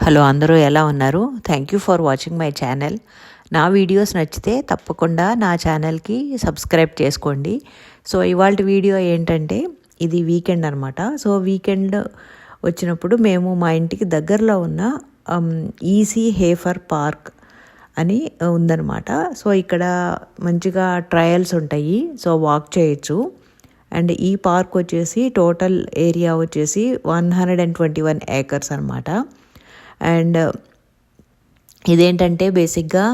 Hello అందరూ ఎలా ఉన్నారు? Thank you for watching my channel. నా వీడియోస్ నచ్చితే తప్పకుండా నా ఛానల్కి సబ్స్క్రైబ్ చేసుకోండి. సో ఇవాళ వీడియో ఏంటంటే ఇది వీకెండ్ అనమాట. సో వీకెండ్ వచ్చినప్పుడు మేము మా ఇంటికి దగ్గరలో ఉన్న ఈసీ హేఫర్ పార్క్ అని ఉందన్నమాట. సో ఇక్కడ మంచిగా ట్రయల్స్ ఉంటాయి. సో వాక్ చేయొచ్చు. అండ్ ఈ పార్క్ వచ్చేసి టోటల్ ఏరియా వచ్చేసి 121 acres అనమాట. అండ్ ఇదేంటంటే బేసిక్గా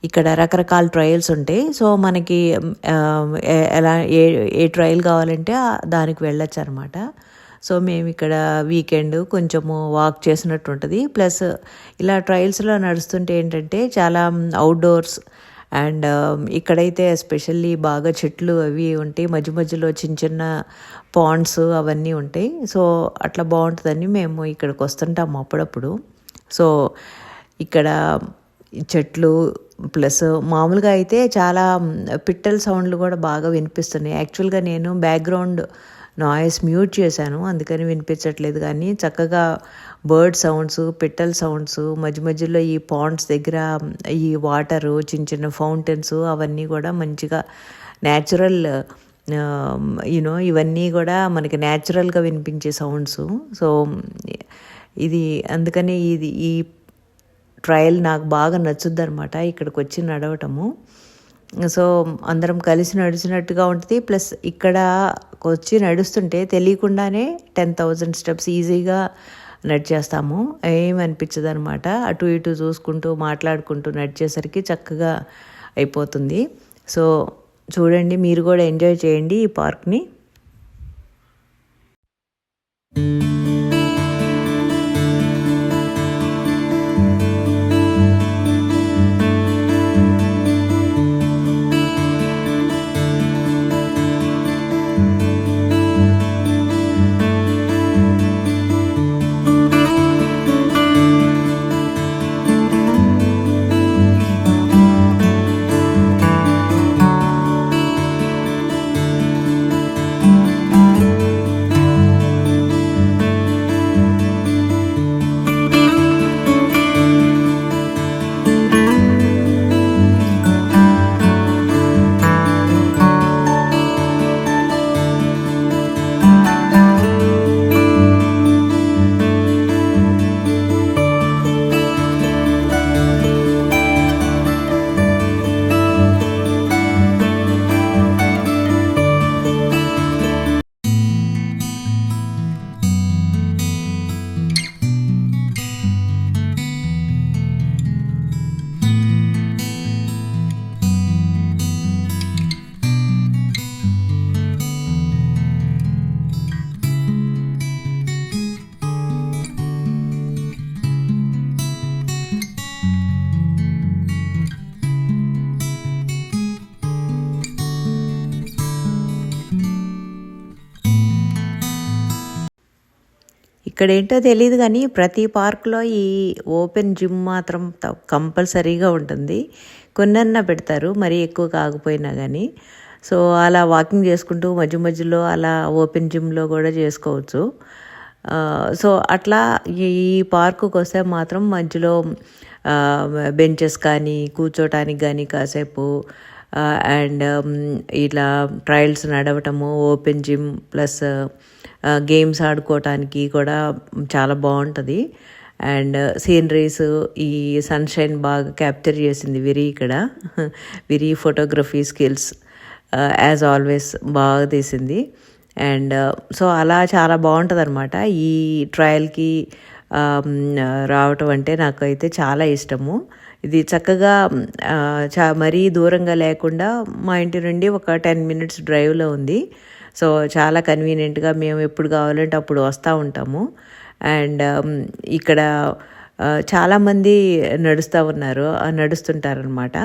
ఇక్కడ రకరకాల ట్రయల్స్ ఉంటాయి. సో మనకి ఎలా ఏ ట్రయల్ కావాలంటే దానికి వెళ్ళొచ్చు అనమాట. సో మేము ఇక్కడ వీకెండ్ కొంచెము వాక్ చేసినట్టు ఉంటుంది. ప్లస్ ఇలా ట్రయల్స్లో నడుస్తుంటే ఏంటంటే చాలా అవుట్డోర్స్ అండ్ ఇక్కడైతే ఎస్పెషల్లీ బాగా చెట్లు అవి ఉంటాయి. మధ్య మధ్యలో చిన్న చిన్న పాండ్స్ అవన్నీ ఉంటాయి. సో అట్లా బాగుంటుందని మేము ఇక్కడికి వస్తుంటాము అప్పుడప్పుడు. సో ఇక్కడ చెట్లు ప్లస్ మామూలుగా అయితే చాలా పిట్టల సౌండ్లు కూడా బాగా వినిపిస్తున్నాయి. యాక్చువల్గా నేను బ్యాక్గ్రౌండ్ నాయిస్ మ్యూట్ చేశాను, అందుకని వినిపించట్లేదు. కానీ చక్కగా బర్డ్ సౌండ్స్, పిట్టల సౌండ్స్, మధ్య మధ్యలో ఈ పాండ్స్ దగ్గర ఈ వాటరు, చిన్న చిన్న ఫౌంటైన్స్ అవన్నీ కూడా మంచిగా న్యాచురల్ ఇవన్నీ కూడా మనకి న్యాచురల్గా వినిపించే సౌండ్స్. సో ఇది అందుకని ఈ ట్రయల్ నాకు బాగా నచ్చుద్ది అనమాట, ఇక్కడికి వచ్చి నడవటము. సో అందరం కలిసి నడిచినట్టుగా ఉంటుంది. ప్లస్ ఇక్కడ వచ్చి నడుస్తుంటే తెలియకుండానే 10,000 steps ఈజీగా నడిచేస్తాము. ఏమనిపించదు అనమాట. అటు ఇటు చూసుకుంటూ మాట్లాడుకుంటూ నడిచేసరికి చక్కగా అయిపోతుంది. సో చూడండి, మీరు కూడా ఎంజాయ్ చేయండి ఈ పార్క్ని. ఇక్కడ ఏంటో తెలియదు కానీ ప్రతి పార్క్లో ఈ ఓపెన్ జిమ్ మాత్రం కంపల్సరీగా ఉంటుంది. కొన్నన్నా పెడతారు, మరీ ఎక్కువ కాకపోయినా కానీ. సో అలా వాకింగ్ చేసుకుంటూ మధ్య మధ్యలో అలా ఓపెన్ జిమ్లో కూడా చేసుకోవచ్చు. సో అట్లా ఈ పార్కుకి వస్తే మాత్రం మధ్యలో బెంచెస్ కానీ కూర్చోటానికి కానీ కాసేపు అండ్ ఇలా ట్రయల్స్ నడవటము, ఓపెన్ జిమ్ ప్లస్ గేమ్స్ ఆడుకోవటానికి కూడా చాలా బాగుంటుంది. అండ్ సీనరీస్, ఈ సన్షైన్ బాగా క్యాప్చర్ చేసింది విరి ఫోటోగ్రఫీ స్కిల్స్ యాజ్ ఆల్వేస్ బాగా తీసింది. అండ్ సో అలా చాలా బాగుంటుంది అనమాట. ఈ ట్రయల్కి రావటం అంటే నాకైతే చాలా ఇష్టము. ఇది చక్కగా మరీ దూరంగా లేకుండా మా ఇంటి నుండి ఒక 10 minutes డ్రైవ్లో ఉంది. సో చాలా కన్వీనియంట్గా మేము ఎప్పుడు కావాలంటే అప్పుడు వస్తూ ఉంటాము. అండ్ ఇక్కడ చాలామంది నడుస్తుంటారనమాట.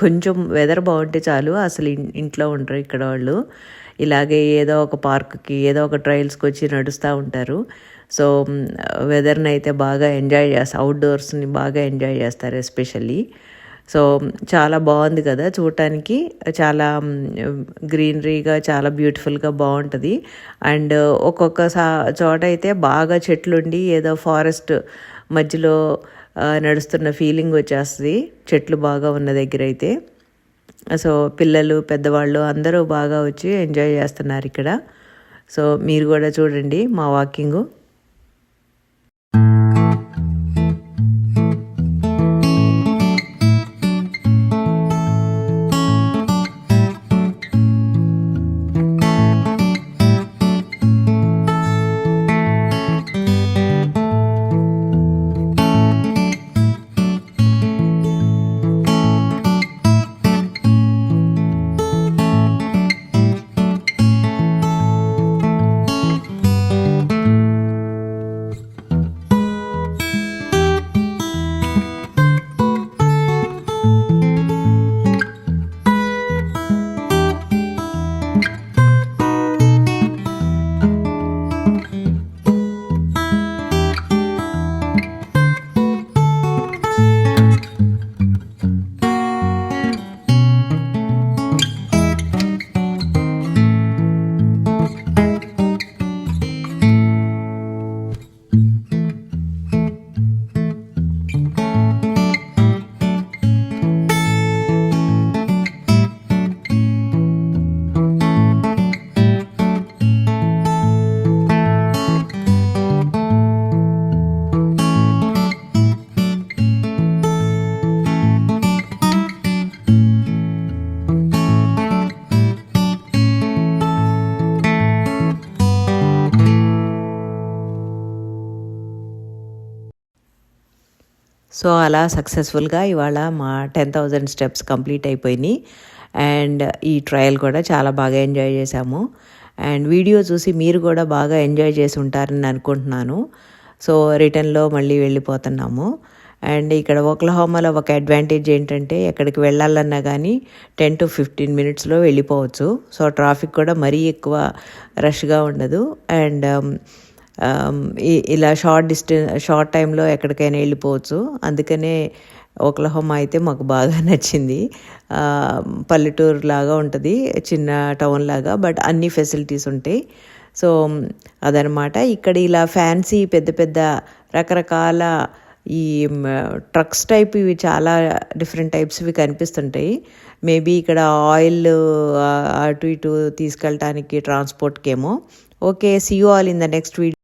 కొంచెం వెదర్ బాగుంటే చాలు, అసలు ఇంట్లో ఉండరు ఇక్కడ వాళ్ళు. ఇలాగే ఏదో ఒక పార్క్కి ఏదో ఒక ట్రయల్స్కి వచ్చి నడుస్తూ ఉంటారు. సో వెదర్ని అయితే బాగా ఎంజాయ్ చేస్తారు, అవుట్డోర్స్ని బాగా ఎంజాయ్ చేస్తారు ఎస్పెషల్లీ. సో చాలా బాగుంది కదా చూడటానికి, చాలా గ్రీనరీగా చాలా బ్యూటిఫుల్గా బాగుంటుంది. అండ్ ఒక్కొక్క చోట అయితే బాగా చెట్లుండి ఏదో ఫారెస్ట్ మధ్యలో నడుస్తున్న ఫీలింగ్ వచ్చేస్తుంది చెట్లు బాగా ఉన్న దగ్గర అయితే. సో పిల్లలు పెద్దవాళ్ళు అందరూ బాగా వచ్చి ఎంజాయ్ చేస్తున్నారు ఇక్కడ. సో మీరు కూడా చూడండి మా వాకింగు. సో అలా సక్సెస్ఫుల్గా ఇవాళ మా 10,000 స్టెప్స్ కంప్లీట్ అయిపోయినాయి. అండ్ ఈ ట్రయల్ కూడా చాలా బాగా ఎంజాయ్ చేశాము. అండ్ వీడియో చూసి మీరు కూడా బాగా ఎంజాయ్ చేసి ఉంటారని అనుకుంటున్నాను. సో రిటర్న్లో మళ్ళీ వెళ్ళిపోతున్నాము. అండ్ ఇక్కడ ఓక్లహోమాలో ఒక అడ్వాంటేజ్ ఏంటంటే ఎక్కడికి వెళ్ళాలన్నా కానీ 10 to 15 మినిట్స్లో వెళ్ళిపోవచ్చు. సో ట్రాఫిక్ కూడా మరీ ఎక్కువ రష్గా ఉండదు. అండ్ ఇలా షార్ట్ టైంలో ఎక్కడికైనా వెళ్ళిపోవచ్చు. అందుకనే ఓక్లహోమా అయితే మాకు బాగా నచ్చింది. పల్లెటూరు లాగా ఉంటుంది, చిన్న టౌన్ లాగా, బట్ అన్ని ఫెసిలిటీస్ ఉంటాయి. సో అదనమాట. ఇక్కడ ఇలా ఫ్యాన్సీ పెద్ద పెద్ద రకరకాల ఈ ట్రక్స్ టైప్ ఇవి చాలా డిఫరెంట్ టైప్స్వి కనిపిస్తుంటాయి. మేబీ ఇక్కడ ఆయిల్ అటు ఇటు తీసుకెళ్ళటానికి ట్రాన్స్పోర్ట్కేమో. Okay, see you all in the next video.